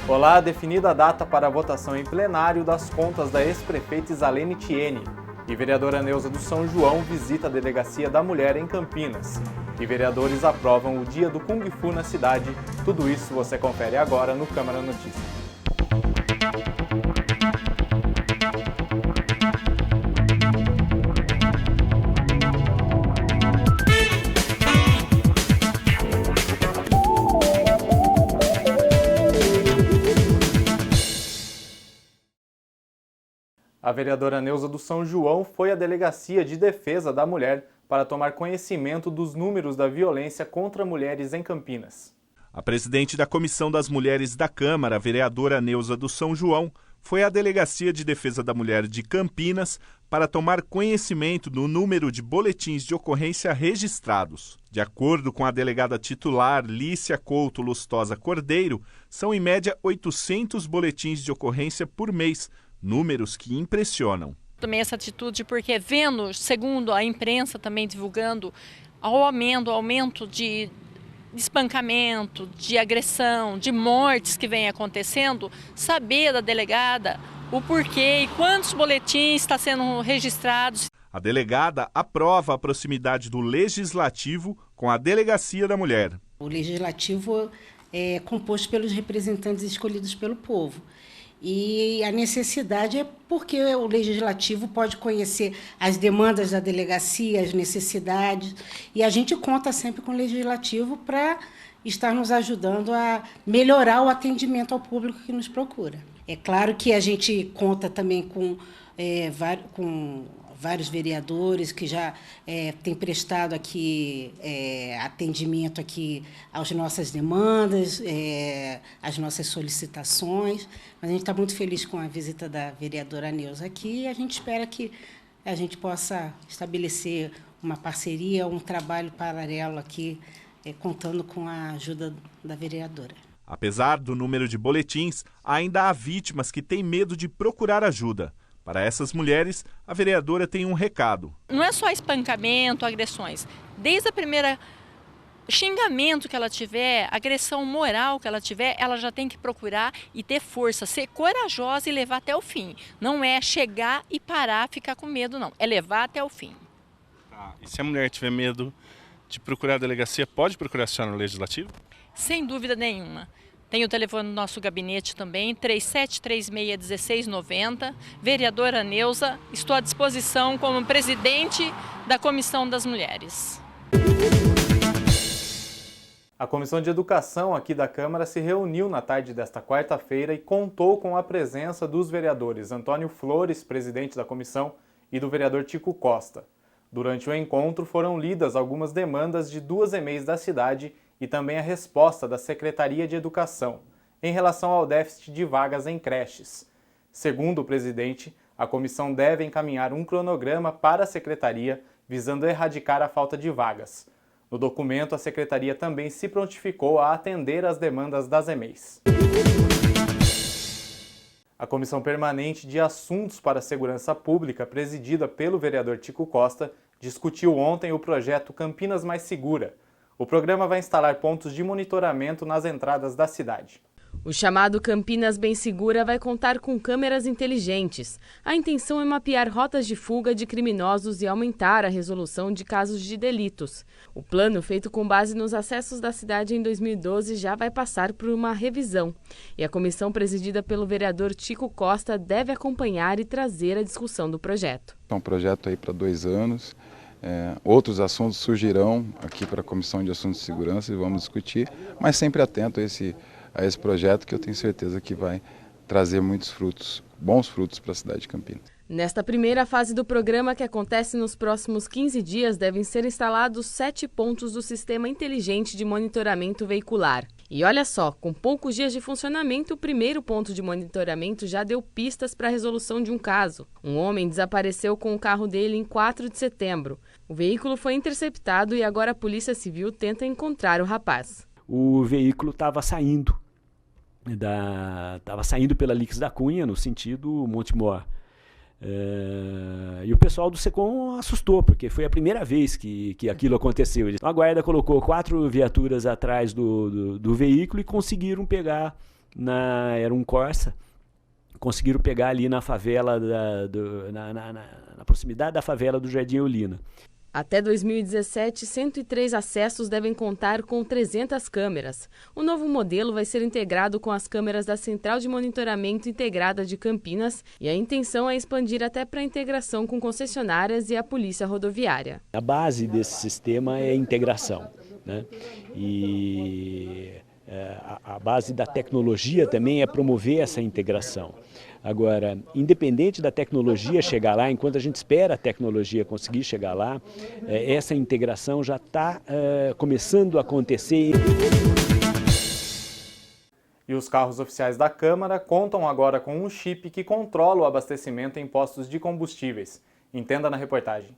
Olá, definida a data para a votação em plenário das contas da ex-prefeita Isalene Tiene. E vereadora Neuza do São João visita a Delegacia da Mulher em Campinas. E vereadores aprovam o Dia do Kung Fu na cidade. Tudo isso você confere agora no Câmara Notícias. A vereadora Neuza do São João foi à Delegacia de Defesa da Mulher para tomar conhecimento dos números da violência contra mulheres em Campinas. A presidente da Comissão das Mulheres da Câmara, a vereadora Neuza do São João, foi à Delegacia de Defesa da Mulher de Campinas para tomar conhecimento do número de boletins de ocorrência registrados. De acordo com a delegada titular Lícia Couto Lustosa Cordeiro, são em média 800 boletins de ocorrência por mês, números que impressionam. Também essa atitude porque vendo, segundo a imprensa também divulgando, aumento de espancamento, de agressão, de mortes que vem acontecendo, saber da delegada o porquê e quantos boletins estão sendo registrados. A delegada aprova a proximidade do Legislativo com a Delegacia da Mulher. O Legislativo é composto pelos representantes escolhidos pelo povo. E a necessidade é porque o Legislativo pode conhecer as demandas da delegacia, as necessidades, e a gente conta sempre com o Legislativo para estar nos ajudando a melhorar o atendimento ao público que nos procura. É claro que a gente conta também com vários vereadores que já têm prestado aqui atendimento aqui às nossas demandas, às nossas solicitações. Mas a gente está muito feliz com a visita da vereadora Neuza aqui e a gente espera que a gente possa estabelecer uma parceria, um trabalho paralelo aqui, contando com a ajuda da vereadora. Apesar do número de boletins, ainda há vítimas que têm medo de procurar ajuda. Para essas mulheres, a vereadora tem um recado. Não é só espancamento, agressões. Desde a primeira xingamento que ela tiver, agressão moral que ela tiver, ela já tem que procurar e ter força, ser corajosa e levar até o fim. Não é chegar e parar, ficar com medo, não. É levar até o fim. Tá. E se a mulher tiver medo de procurar a delegacia, pode procurar a senhora no Legislativo? Sem dúvida nenhuma. Tem o telefone do nosso gabinete também, 3736-1690. Vereadora Neuza, estou à disposição como presidente da Comissão das Mulheres. A Comissão de Educação aqui da Câmara se reuniu na tarde desta quarta-feira e contou com a presença dos vereadores Antônio Flores, presidente da comissão, e do vereador Tico Costa. Durante o encontro foram lidas algumas demandas de 2 EMEIs da cidade e também a resposta da Secretaria de Educação em relação ao déficit de vagas em creches. Segundo o presidente, a comissão deve encaminhar um cronograma para a Secretaria visando erradicar a falta de vagas. No documento, a Secretaria também se prontificou a atender às demandas das EMEIs. A Comissão Permanente de Assuntos para a Segurança Pública, presidida pelo vereador Tico Costa, discutiu ontem o projeto Campinas Mais Segura. O programa vai instalar pontos de monitoramento nas entradas da cidade. O chamado Campinas Bem Segura vai contar com câmeras inteligentes. A intenção é mapear rotas de fuga de criminosos e aumentar a resolução de casos de delitos. O plano, feito com base nos acessos da cidade em 2012, já vai passar por uma revisão. E a comissão presidida pelo vereador Tico Costa deve acompanhar e trazer a discussão do projeto. É um projeto aí para 2 anos. Outros assuntos surgirão aqui para a Comissão de Assuntos de Segurança e vamos discutir, mas sempre atento a esse projeto que eu tenho certeza que vai trazer muitos frutos, bons frutos para a cidade de Campinas. Nesta primeira fase do programa, que acontece nos próximos 15 dias, devem ser instalados 7 pontos do Sistema Inteligente de Monitoramento Veicular. E olha só, com poucos dias de funcionamento, o primeiro ponto de monitoramento já deu pistas para a resolução de um caso. Um homem desapareceu com o carro dele em 4 de setembro. O veículo foi interceptado e agora a Polícia Civil tenta encontrar o rapaz. O veículo estava saindo pela Lix da Cunha, no sentido Montemor. E o pessoal do SECOM assustou, porque foi a primeira vez que aquilo aconteceu. A guarda colocou 4 viaturas atrás do veículo e conseguiram pegar era um Corsa, conseguiram pegar ali na favela, na proximidade da favela do Jardim Eulina. Até 2017, 103 acessos devem contar com 300 câmeras. O novo modelo vai ser integrado com as câmeras da Central de Monitoramento Integrada de Campinas e a intenção é expandir até para a integração com concessionárias e a Polícia Rodoviária. A base desse sistema é a integração, né? E a base da tecnologia também é promover essa integração. Agora, independente da tecnologia chegar lá, enquanto a gente espera a tecnologia conseguir chegar lá, essa integração já está começando a acontecer. E os carros oficiais da Câmara contam agora com um chip que controla o abastecimento em postos de combustíveis. Entenda na reportagem.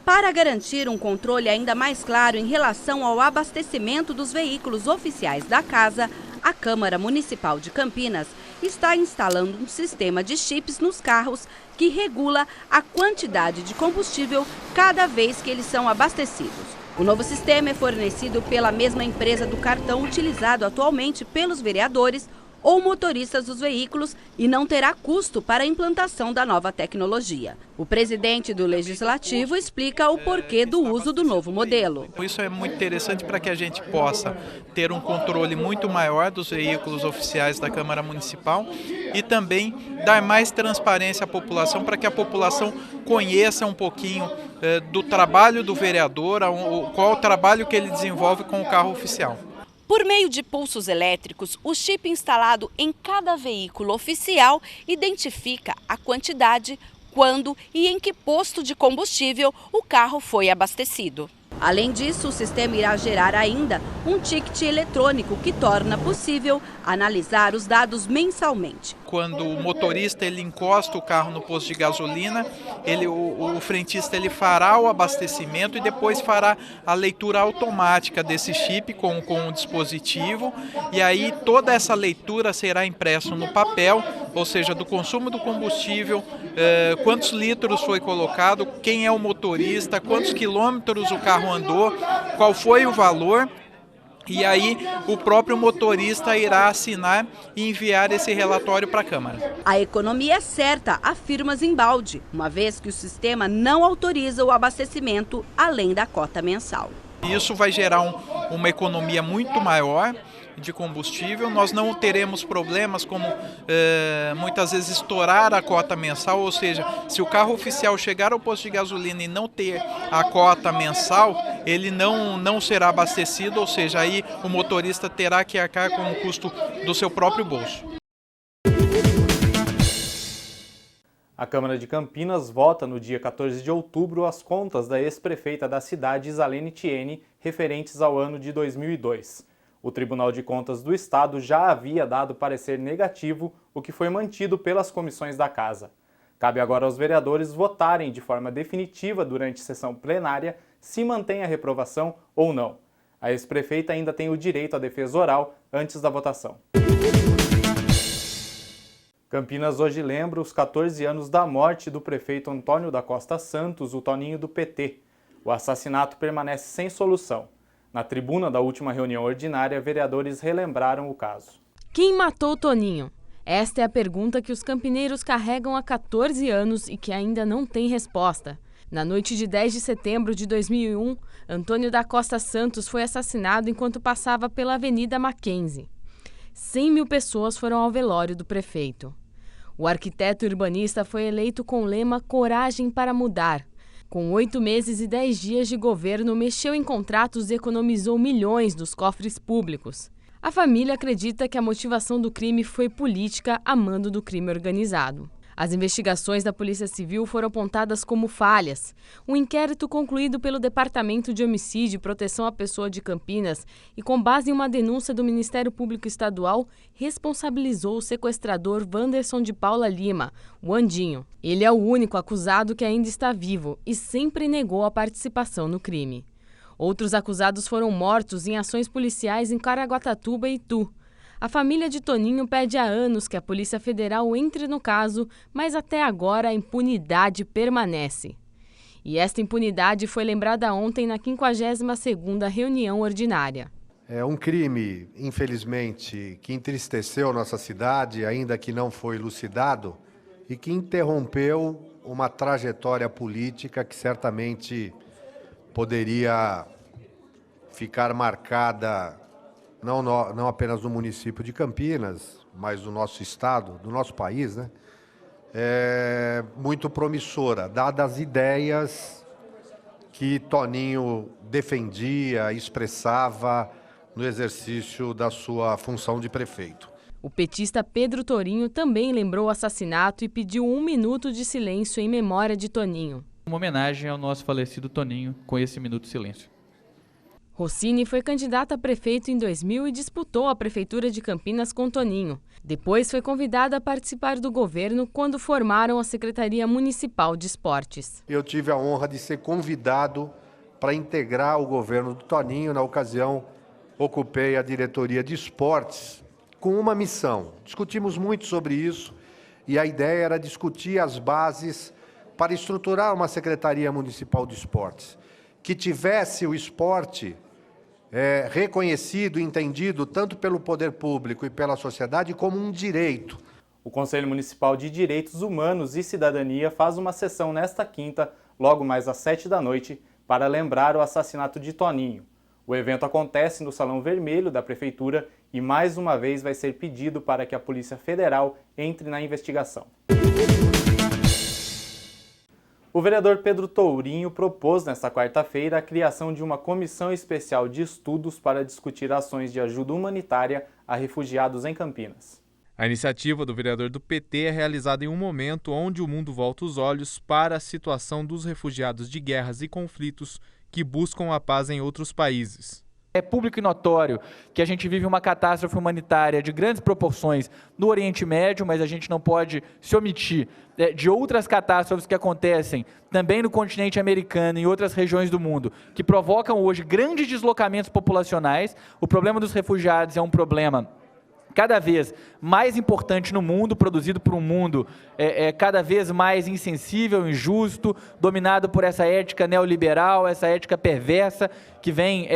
Para garantir um controle ainda mais claro em relação ao abastecimento dos veículos oficiais da Casa, a Câmara Municipal de Campinas está instalando um sistema de chips nos carros que regula a quantidade de combustível cada vez que eles são abastecidos. O novo sistema é fornecido pela mesma empresa do cartão utilizado atualmente pelos vereadores ou motoristas dos veículos e não terá custo para a implantação da nova tecnologia. O presidente do Legislativo explica o porquê do uso do novo modelo. Isso é muito interessante para que a gente possa ter um controle muito maior dos veículos oficiais da Câmara Municipal e também dar mais transparência à população, para que a população conheça um pouquinho do trabalho do vereador, qual o trabalho que ele desenvolve com o carro oficial. Por meio de pulsos elétricos, o chip instalado em cada veículo oficial identifica a quantidade, quando e em que posto de combustível o carro foi abastecido. Além disso, o sistema irá gerar ainda um ticket eletrônico que torna possível analisar os dados mensalmente. Quando o motorista ele encosta o carro no posto de gasolina, o frentista ele fará o abastecimento e depois fará a leitura automática desse chip com o dispositivo, e aí toda essa leitura será impressa no papel, ou seja, do consumo do combustível, quantos litros foi colocado, quem é o motorista, quantos quilômetros o carro andou, qual foi o valor. E aí o próprio motorista irá assinar e enviar esse relatório para a Câmara. A economia é certa, afirma Zimbaldi, uma vez que o sistema não autoriza o abastecimento além da cota mensal. Isso vai gerar uma economia muito maior de combustível. Nós não teremos problemas como muitas vezes estourar a cota mensal, ou seja, se o carro oficial chegar ao posto de gasolina e não ter a cota mensal, ele não será abastecido, ou seja, aí o motorista terá que arcar com o custo do seu próprio bolso. A Câmara de Campinas vota no dia 14 de outubro as contas da ex-prefeita da cidade, Isalene Thiene, referentes ao ano de 2002. O Tribunal de Contas do Estado já havia dado parecer negativo, o que foi mantido pelas comissões da Casa. Cabe agora aos vereadores votarem de forma definitiva durante sessão plenária se mantém a reprovação ou não. A ex-prefeita ainda tem o direito à defesa oral antes da votação. Campinas hoje lembra os 14 anos da morte do prefeito Antônio da Costa Santos, o Toninho do PT. O assassinato permanece sem solução. Na tribuna da última reunião ordinária, vereadores relembraram o caso. Quem matou o Toninho? Esta é a pergunta que os campineiros carregam há 14 anos e que ainda não tem resposta. Na noite de 10 de setembro de 2001, Antônio da Costa Santos foi assassinado enquanto passava pela Avenida Mackenzie. 100 mil pessoas foram ao velório do prefeito. O arquiteto urbanista foi eleito com o lema Coragem para Mudar. Com 8 meses e 10 dias de governo, mexeu em contratos e economizou milhões dos cofres públicos. A família acredita que a motivação do crime foi política a mando do crime organizado. As investigações da Polícia Civil foram apontadas como falhas. Um inquérito concluído pelo Departamento de Homicídio e Proteção à Pessoa de Campinas e com base em uma denúncia do Ministério Público Estadual, responsabilizou o sequestrador Wanderson de Paula Lima, o Andinho. Ele é o único acusado que ainda está vivo e sempre negou a participação no crime. Outros acusados foram mortos em ações policiais em Caraguatatuba e Itu. A família de Toninho pede há anos que a Polícia Federal entre no caso, mas até agora a impunidade permanece. E esta impunidade foi lembrada ontem na 52ª reunião ordinária. É um crime, infelizmente, que entristeceu nossa cidade, ainda que não foi elucidado, e que interrompeu uma trajetória política que certamente poderia ficar marcada não apenas no município de Campinas, mas do nosso estado, do nosso país, né? Muito promissora, dadas as ideias que Toninho defendia, expressava no exercício da sua função de prefeito. O petista Pedro Tourinho também lembrou o assassinato e pediu 1 minuto de silêncio em memória de Toninho. Uma homenagem ao nosso falecido Toninho com esse minuto de silêncio. Rossini foi candidato a prefeito em 2000 e disputou a prefeitura de Campinas com Toninho. Depois foi convidado a participar do governo quando formaram a Secretaria Municipal de Esportes. Eu tive a honra de ser convidado para integrar o governo do Toninho. Na ocasião, ocupei a diretoria de esportes com uma missão. Discutimos muito sobre isso e a ideia era discutir as bases para estruturar uma Secretaria Municipal de Esportes que tivesse o esporte reconhecido e entendido tanto pelo poder público e pela sociedade como um direito. O Conselho Municipal de Direitos Humanos e Cidadania faz uma sessão nesta quinta, logo mais às 19h, para lembrar o assassinato de Toninho. O evento acontece no Salão Vermelho da Prefeitura e mais uma vez vai ser pedido para que a Polícia Federal entre na investigação. O vereador Pedro Tourinho propôs nesta quarta-feira a criação de uma comissão especial de estudos para discutir ações de ajuda humanitária a refugiados em Campinas. A iniciativa do vereador do PT é realizada em um momento onde o mundo volta os olhos para a situação dos refugiados de guerras e conflitos que buscam a paz em outros países. É público e notório que a gente vive uma catástrofe humanitária de grandes proporções no Oriente Médio, mas a gente não pode se omitir de outras catástrofes que acontecem também no continente americano e em outras regiões do mundo, que provocam hoje grandes deslocamentos populacionais. O problema dos refugiados é um problema cada vez mais importante no mundo, produzido por um mundo cada vez mais insensível, injusto, dominado por essa ética neoliberal, essa ética perversa que vem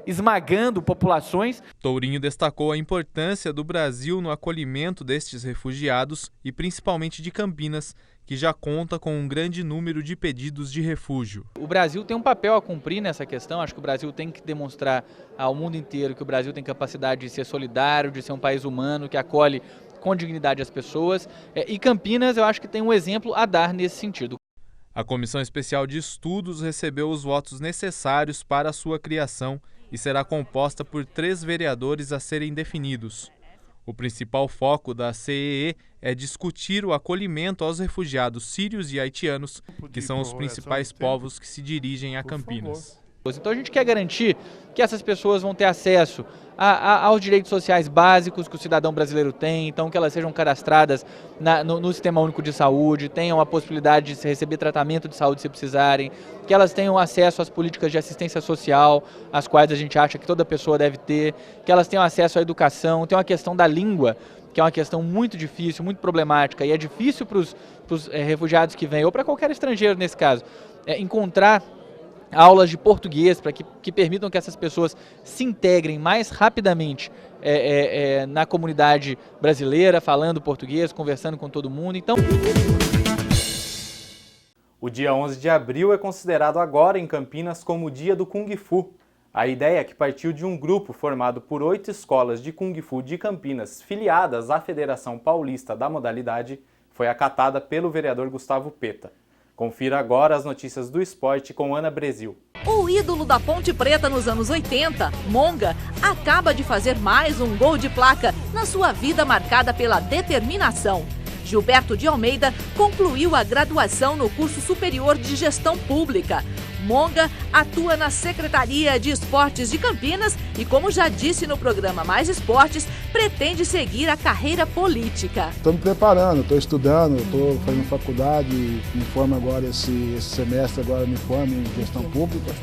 esmagando populações. Tourinho destacou a importância do Brasil no acolhimento destes refugiados e principalmente de Campinas, que já conta com um grande número de pedidos de refúgio. O Brasil tem um papel a cumprir nessa questão. Acho que o Brasil tem que demonstrar ao mundo inteiro que o Brasil tem capacidade de ser solidário, de ser um país humano, que acolhe com dignidade as pessoas. E Campinas, eu acho que tem um exemplo a dar nesse sentido. A Comissão Especial de Estudos recebeu os votos necessários para a sua criação e será composta por 3 vereadores a serem definidos. O principal foco da CEE é discutir o acolhimento aos refugiados sírios e haitianos, que são os principais povos que se dirigem a Campinas. Então a gente quer garantir que essas pessoas vão ter acesso aos direitos sociais básicos que o cidadão brasileiro tem, então que elas sejam cadastradas no Sistema Único de Saúde, tenham a possibilidade de receber tratamento de saúde se precisarem, que elas tenham acesso às políticas de assistência social, as quais a gente acha que toda pessoa deve ter, que elas tenham acesso à educação. Tem uma questão da língua, que é uma questão muito difícil, muito problemática, e é difícil para os refugiados que vêm, ou para qualquer estrangeiro nesse caso, encontrar aulas de português para que permitam que essas pessoas se integrem mais rapidamente na comunidade brasileira, falando português, conversando com todo mundo. Então, o dia 11 de abril é considerado agora em Campinas como o Dia do Kung Fu. A ideia, que partiu de um grupo formado por 8 escolas de Kung Fu de Campinas, filiadas à Federação Paulista da modalidade, foi acatada pelo vereador Gustavo Peta. Confira agora as notícias do esporte com Ana Brasil. O ídolo da Ponte Preta nos anos 80, Monga, acaba de fazer mais um gol de placa na sua vida marcada pela determinação. Gilberto de Almeida concluiu a graduação no curso superior de Gestão Pública. Monga atua na Secretaria de Esportes de Campinas e, como já disse no programa Mais Esportes, pretende seguir a carreira política. Estou me preparando, estou estudando, estou fazendo faculdade, me formo agora esse semestre, me formo em Gestão Pública.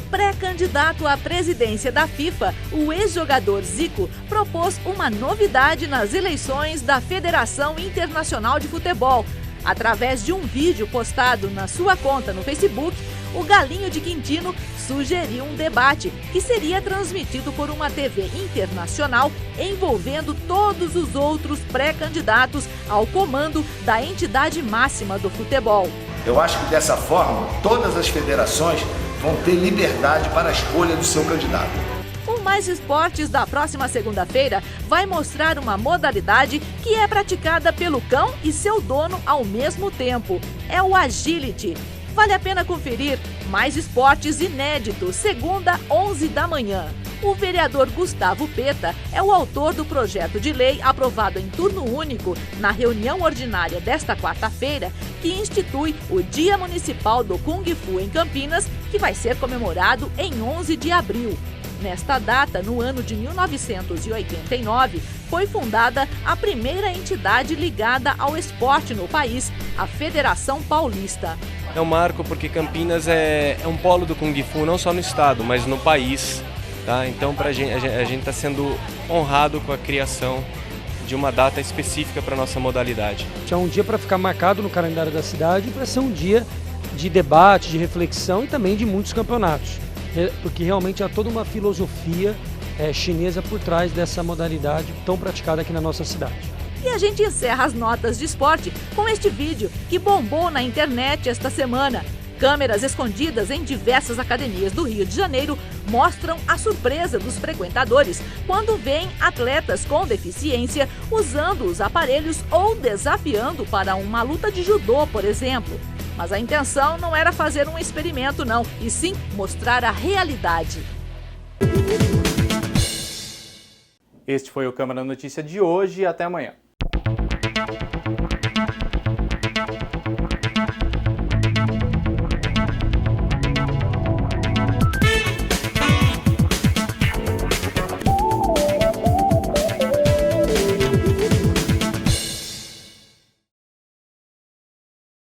Pré-candidato à presidência da FIFA, o ex-jogador Zico propôs uma novidade nas eleições da Federação Internacional de Futebol. Através de um vídeo postado na sua conta no Facebook, o Galinho de Quintino sugeriu um debate que seria transmitido por uma TV internacional envolvendo todos os outros pré-candidatos ao comando da entidade máxima do futebol. Eu acho que dessa forma todas as federações vão ter liberdade para a escolha do seu candidato. O Mais Esportes da próxima segunda-feira vai mostrar uma modalidade que é praticada pelo cão e seu dono ao mesmo tempo. É o Agility. Vale a pena conferir. Mais Esportes inédito, segunda, 11 da manhã. O vereador Gustavo Peta é o autor do projeto de lei aprovado em turno único na reunião ordinária desta quarta-feira, que institui o Dia Municipal do Kung Fu em Campinas, que vai ser comemorado em 11 de abril. Nesta data, no ano de 1989, foi fundada a primeira entidade ligada ao esporte no país, a Federação Paulista. É um marco porque Campinas é um polo do Kung Fu, não só no estado, mas no país. Tá? Então, a gente está sendo honrado com a criação de uma data específica para a nossa modalidade. É um dia para ficar marcado no calendário da cidade, para ser um dia de debate, de reflexão e também de muitos campeonatos. Porque realmente há toda uma filosofia chinesa por trás dessa modalidade tão praticada aqui na nossa cidade. E a gente encerra as notas de esporte com este vídeo que bombou na internet esta semana. Câmeras escondidas em diversas academias do Rio de Janeiro mostram a surpresa dos frequentadores quando veem atletas com deficiência usando os aparelhos ou desafiando para uma luta de judô, por exemplo. Mas a intenção não era fazer um experimento, não, e sim mostrar a realidade. Este foi o Câmara Notícia de hoje e até amanhã.